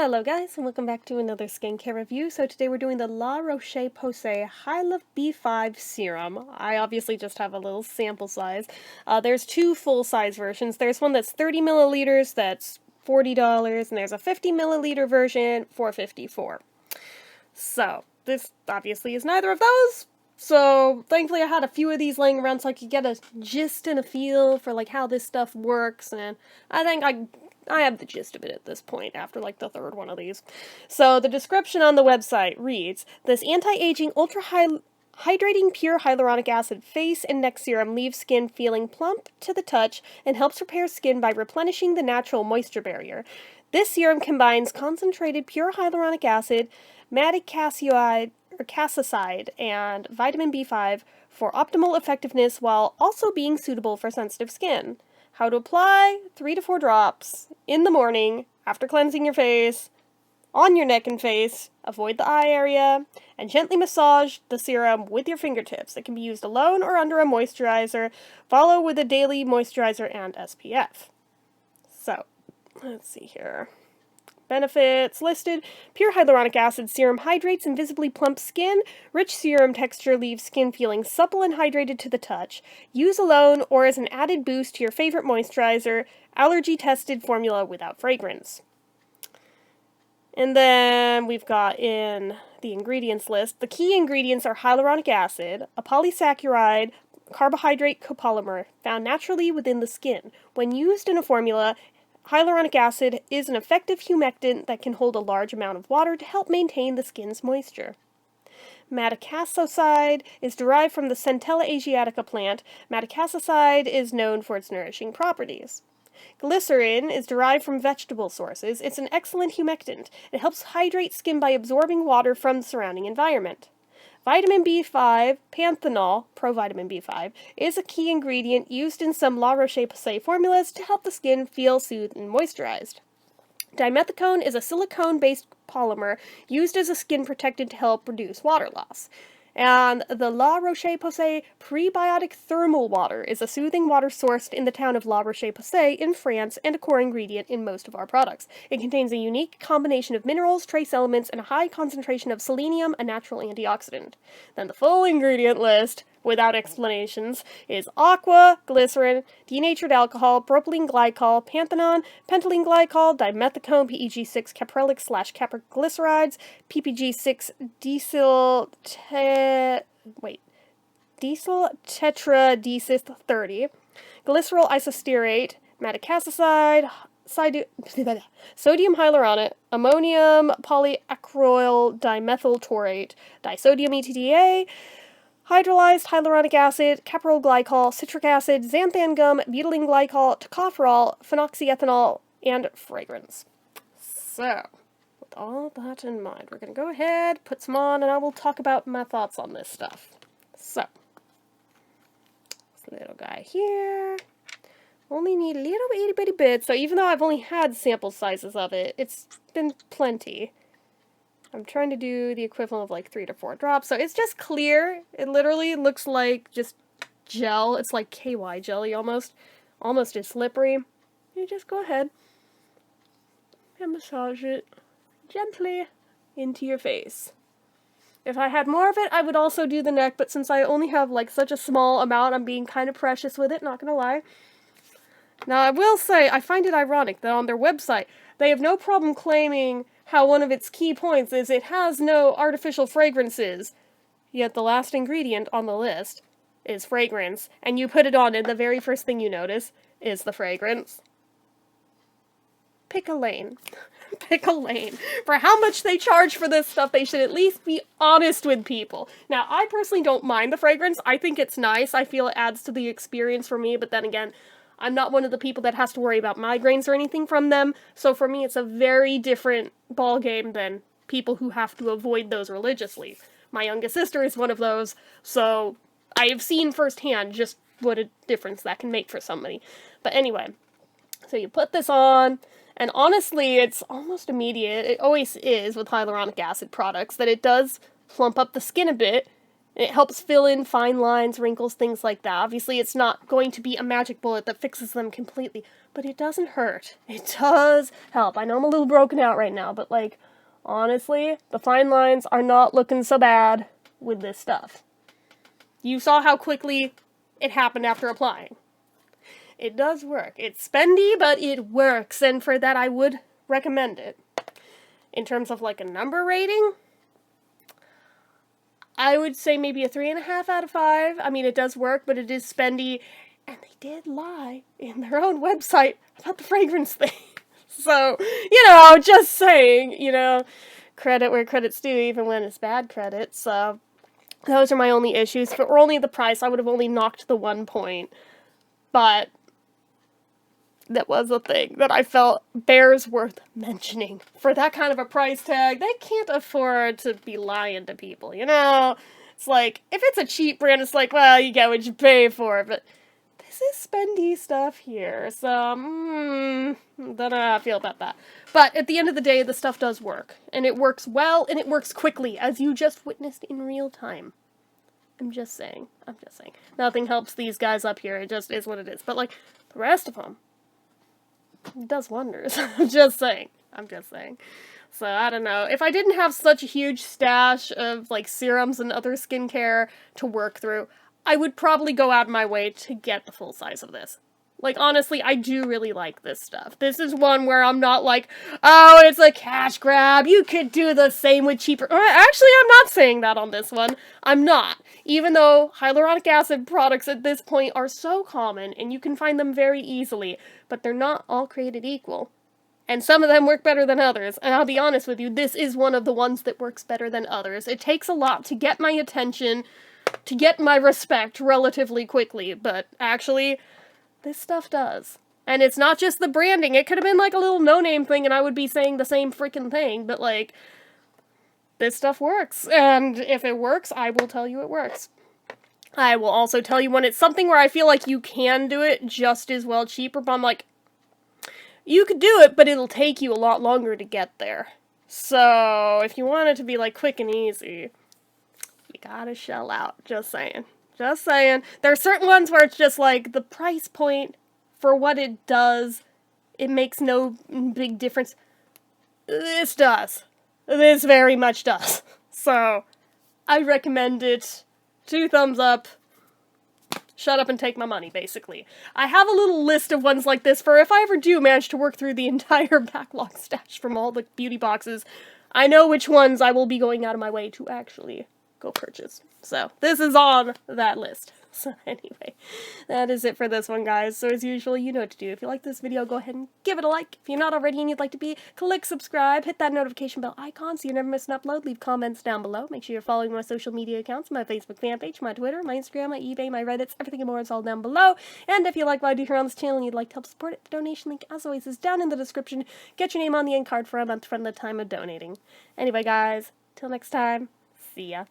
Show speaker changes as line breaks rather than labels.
Hello guys, and welcome back to another skincare review. So today we're doing the La Roche-Posay Hyalu B5 Serum. I obviously just have a little sample size. There's two full-size versions. There's one that's 30 milliliters, that's $40, and there's a 50 milliliter version for $54. So, this obviously is neither of those. So, thankfully I had a few of these laying around so I could get a gist and a feel for like how this stuff works, and I think I have the gist of it at this point, after like the third one of these. So the description on the website reads, this anti-aging hydrating pure hyaluronic acid face and neck serum leaves skin feeling plump to the touch and helps repair skin by replenishing the natural moisture barrier. This serum combines concentrated pure hyaluronic acid, madecasside, and vitamin B5 for optimal effectiveness while also being suitable for sensitive skin. How to apply: 3 to 4 drops in the morning after cleansing your face, on your neck and face, avoid the eye area, and gently massage the serum with your fingertips. It can be used alone or under a moisturizer. Follow with a daily moisturizer and SPF. So, let's see here. Benefits listed. Pure hyaluronic acid serum hydrates and visibly plumps skin. Rich serum texture leaves skin feeling supple and hydrated to the touch. Use alone or as an added boost to your favorite moisturizer. Allergy-tested formula without fragrance. And then we've got in the ingredients list, the key ingredients are hyaluronic acid, a polysaccharide, carbohydrate copolymer found naturally within the skin. When used in a formula, hyaluronic acid is an effective humectant that can hold a large amount of water to help maintain the skin's moisture. Madecassoside is derived from the Centella asiatica plant. Madecassoside is known for its nourishing properties. Glycerin is derived from vegetable sources. It's an excellent humectant. It helps hydrate skin by absorbing water from the surrounding environment. Vitamin B5, panthenol, provitamin B5, is a key ingredient used in some La Roche-Posay formulas to help the skin feel soothed and moisturized. Dimethicone is a silicone-based polymer used as a skin protectant to help reduce water loss. And the La Roche-Posay Prebiotic Thermal Water is a soothing water sourced in the town of La Roche-Posay in France and a core ingredient in most of our products. It contains a unique combination of minerals, trace elements, and a high concentration of selenium, a natural antioxidant. Then the full ingredient list, without explanations, is aqua, glycerin, denatured alcohol, propylene glycol, panthenol, pentylene glycol, dimethicone, PEG6 caprylate/caproglycerides, PPG6 dicyl tetradecyl 30, glycerol isostearate, madecassoside, sodium hyaluronate, ammonium polyacryl dimethyl taurate, disodium ETDA, hydrolyzed hyaluronic acid, caprol glycol, citric acid, xanthan gum, butylene glycol, tocopherol, phenoxyethanol, and fragrance. So, with all that in mind, we're going to go ahead, put some on, and I will talk about my thoughts on this stuff. So, this little guy here. Only need a little itty bitty bit, so even though I've only had sample sizes of it, it's been plenty. I'm trying to do the equivalent of like 3 to 4 drops, so it's just clear. It literally looks like just gel. It's like KY jelly almost as slippery. You just go ahead and massage it gently into your face. If I had more of it, I would also do the neck, but since I only have like such a small amount, I'm being kind of precious with it, not gonna lie. Now, I will say, I find it ironic that on their website, they have no problem claiming how one of its key points is it has no artificial fragrances, yet the last ingredient on the list is fragrance, and you put it on and the very first thing you notice is the fragrance. Pick a lane. Pick a lane. For how much they charge for this stuff, they should at least be honest with people. Now, I personally don't mind the fragrance. I think it's nice. I feel it adds to the experience for me, but then again, I'm not one of the people that has to worry about migraines or anything from them, so for me it's a very different ballgame than people who have to avoid those religiously. My youngest sister is one of those, so I have seen firsthand just what a difference that can make for somebody. But anyway, so you put this on, and honestly, it's almost immediate. It always is with hyaluronic acid products, that it does plump up the skin a bit, It helps fill in fine lines, wrinkles, things like that. Obviously, it's not going to be a magic bullet that fixes them completely, but it doesn't hurt. It does help. I know I'm a little broken out right now, but, like, honestly, the fine lines are not looking so bad with this stuff. You saw how quickly it happened after applying. It does work. It's spendy, but it works, and for that I would recommend it. In terms of, like, a number rating, I would say maybe a 3.5 out of 5. I mean, it does work, but it is spendy, and they did lie in their own website about the fragrance thing. So, just saying, credit where credit's due, even when it's bad credit. So, those are my only issues. If it were only the price, I would have only knocked the 1 point. But that was a thing that I felt bears worth mentioning. For that kind of a price tag, they can't afford to be lying to people, It's like, if it's a cheap brand, it's like, well, you get what you pay for, but this is spendy stuff here, so, don't know how I feel about that. But at the end of the day, the stuff does work, and it works well, and it works quickly, as you just witnessed in real time. I'm just saying. Nothing helps these guys up here, it just is what it is. But, like, the rest of them, it does wonders. I'm just saying. So, I don't know. If I didn't have such a huge stash of, like, serums and other skincare to work through, I would probably go out of my way to get the full size of this. Like, honestly, I do really like this stuff. This is one where I'm not like, oh, it's a cash grab, you could do the same with cheaper. Actually, I'm not saying that on this one. I'm not. Even though hyaluronic acid products at this point are so common, and you can find them very easily, but they're not all created equal. And some of them work better than others. And I'll be honest with you, this is one of the ones that works better than others. It takes a lot to get my attention, to get my respect relatively quickly, but actually, this stuff does. And it's not just the branding. It could have been like a little no-name thing and I would be saying the same freaking thing, but like, this stuff works. And if it works, I will tell you it works. I will also tell you when it's something where I feel like you can do it just as well cheaper, but I'm like, you could do it, but it'll take you a lot longer to get there. So, if you want it to be like quick and easy, you gotta shell out. Just saying. There are certain ones where it's just like, the price point for what it does, it makes no big difference. This does. This very much does. So, I recommend it. 2 thumbs up. Shut up and take my money, basically. I have a little list of ones like this for if I ever do manage to work through the entire backlog stash from all the beauty boxes. I know which ones I will be going out of my way to actually go purchase. So, this is on that list. So, anyway, that is it for this one, guys. So, as usual, you know what to do. If you like this video, go ahead and give it a like. If you're not already and you'd like to be, click subscribe, hit that notification bell icon so you never miss an upload. Leave comments down below. Make sure you're following my social media accounts, my Facebook fan page, my Twitter, my Instagram, my eBay, my Reddits, everything and more is all down below. And if you like what I do here on this channel and you'd like to help support it, the donation link, as always, is down in the description. Get your name on the end card for a month from the time of donating. Anyway, guys, till next time, see ya.